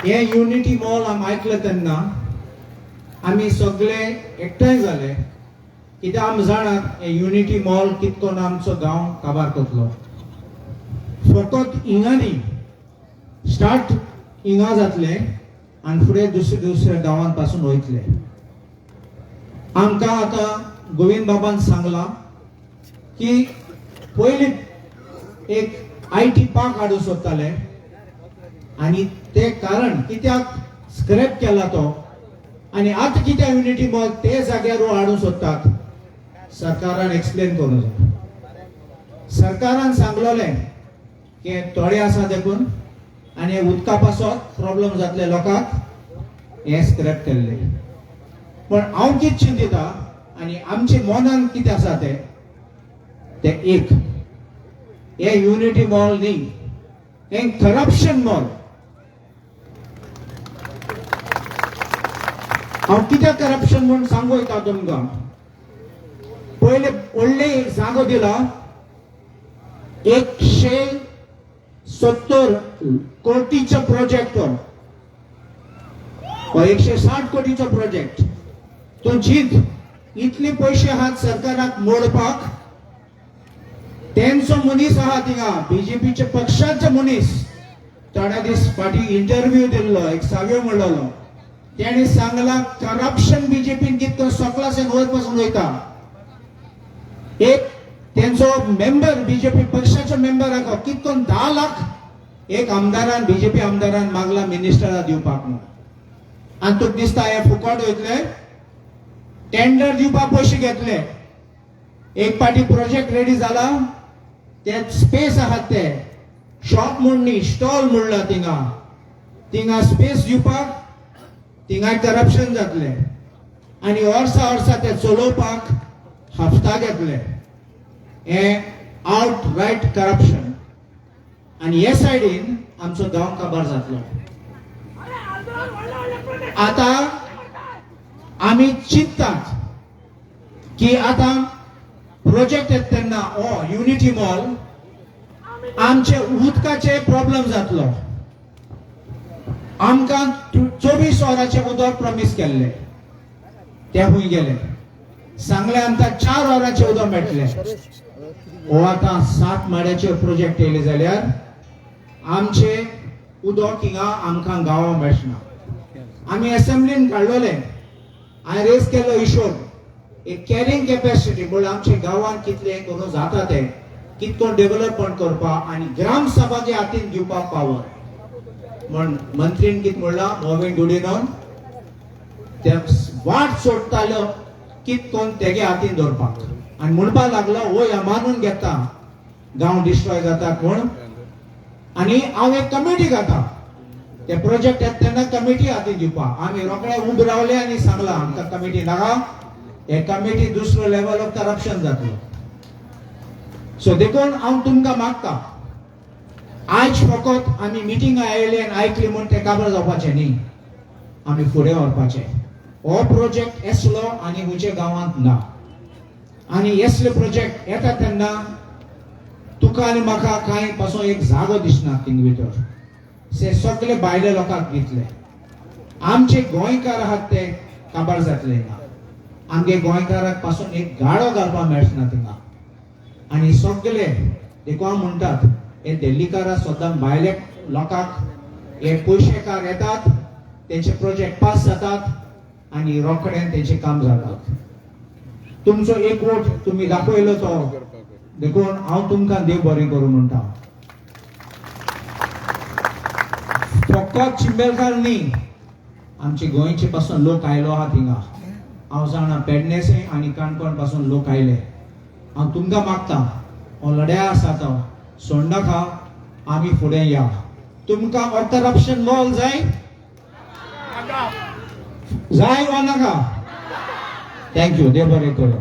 हे unity mall आमी ऐकलं तेन्ना आमी सगळे एकठांय जाले, कित्याक आमी जाणात हे युनिटी मॉल कितकोन आमचो गांव काबार करतलो. फकत हिंगा न्ही, स्टार्ट हिंगा जातले आनी फुडें दुसऱ्या गांवां पासून वयतले. आमकां आतां गोविंद बाबान सांगला की पयलीं एक IT पार्क हाडूं सोदताले आनी ते कारण कित्याक स्क्रॅप केला तो आनी आतां कित्याक युनिटी मॉल ते जाग्यार हाडूं सोदतात, सरकारान एक्सप्लेन करूं जाय. सरकारान सांगलोलें की थोडे आसा देखून आनी उदका पासत प्रॉब्लेम जातले लोकांक हे स्क्रॅप केल्ले. पण हांव कितें चिंतिता आनी आमचे मनान कितें आसा ते एक, हे युनिटी मॉल न्ही, हे करप्शन मॉल. हांव कित्याक करप्शन म्हूण सांगू येता तुमकां. पयले व्हडले एक जागो दिला 170 कोटीचो प्रोजेक्ट हो 160 कोटीचो प्रोजेक्ट. तो चिंत इतले पयशे आहात सरकाराक मोडपाक. तेंचो मनीस आहा थिंगा बीजेपीचे पक्षाचे मनीस. थोड्या दीस फाटीं इंटरव्यू दिल्लो एक साव्यो म्हणलोलो, तेणी सांगला करप्शन बीजेपीन कितको सकलासून वयर पासून वयता. एक तेंचो मेंबर बीजेपी पक्षाचो मेंबराक कितकोन 10 लाख एक आमदारान बीजेपी आमदारान मागला मिनिस्टराक दिवपाक म्हणून. आनी तुका दिसता हे फुकट वयतले, टेंडर दिवपाक पयशे घेतले. एक पाटी प्रोजेक्ट रेडी जाला, ते स्पेस आहात ते शॉप म्हूण न्ही स्टॉल म्हणला थिंगा स्पेस दिवपाक थिंगा करप्शन जातले आनी वर्सा ते चलोवपाक हप्ता घेतले. हे आउट रायट करप्शन. आनी हे सायडीन आमचो गांव काबार जातलो. आता आमी चिंततात की आता प्रोजेक्ट येता तेन्ना हो युनिटी मॉल आमचे उदकाचे प्रॉब्लेम जातलो. आमकां 24 वरांचे उदक प्रॉमिस केल्ले, ते खूंय गेले. सांगले आमकां 4 वरांचे उदक मेळटले. हो आतां 7 माड्याचे प्रोजेक्ट येयले जाल्यार आमचे उदक हिंगा आमकां गांवां मेळचना. आमी असेंब्लीन काडलोले, हांवें रेज केलो इशू एक कॅरिंग कॅपॅसिटी म्हणजे आमच्या गांवांत कितले करूं जाता ते कितको डेव्हलपमेंट करपाक आनी ग्राम सभाचे हातीन दिवपाक पावर. म्हण मंत्रीन कितें म्हणला नवीन दुडीनोन ते वाट सोडतालो कितकोन तेगे हातीन दवरपाक आनी म्हणपाक लागलो वय मानून घेता गांव डिस्ट्रॉय जाता कोण. आनी हांव एक कमिटी घाता ते प्रोजेक्ट येता तेन्ना कमिटी हातीन दिवपाक. आमी रोखडे उबे रावले आनी सांगला आमकां कमिटी नाका, हे कमिटी दुसरो लेवल ऑफ करप्शन जातलो. सो देखून हांव तुमकां मागता आज फकत आमी मिटिंगा आयले आनी आयकली म्हूण ते काबार जावपाचें न्ही, आमी फुडें व्हरपाचें. हो प्रोजेक्ट येसलो आनी खंयच्या गांवांत ना. आनी येसले प्रोजेक्ट येता तेन्ना तुका आनी म्हाका कांय पासून एक जागो दिसना थिंग भितर. ते सगळे भायले लोकांक दितले. आमचे गोंयकार आहात ते काबार जातले हिंगा. आमगे गोंयकाराक पासून एक गाडो घालपाक मेळचना थिंगा. आनी सगळे देखून हांव म्हणटात हे दिल्लीकारा सुद्दां भायले लोकांक हे पयशेकार येतात, तेंचे प्रोजेक्ट पास जातात आनी रोखडें तेंचें काम जातात. तुमचो एक वोट तुमी दाखयलो तो देखून हांव तुमकां देव बरें करूं म्हणटा. फकत चिंबेलकार न्ही, आमचे गोंयचे पासून लोक आयलो आहा थिंगा. हांव जाणा पेडणेसे आनी काणकोण पासून लोक आयले. हांव तुमकां मागता हो लढ्या आसा तो सोडनाका, आमी फुडें या. तुमकां हो करप्शन मॉल जाय वा नाका. थँक्यू, देव बरें करूं.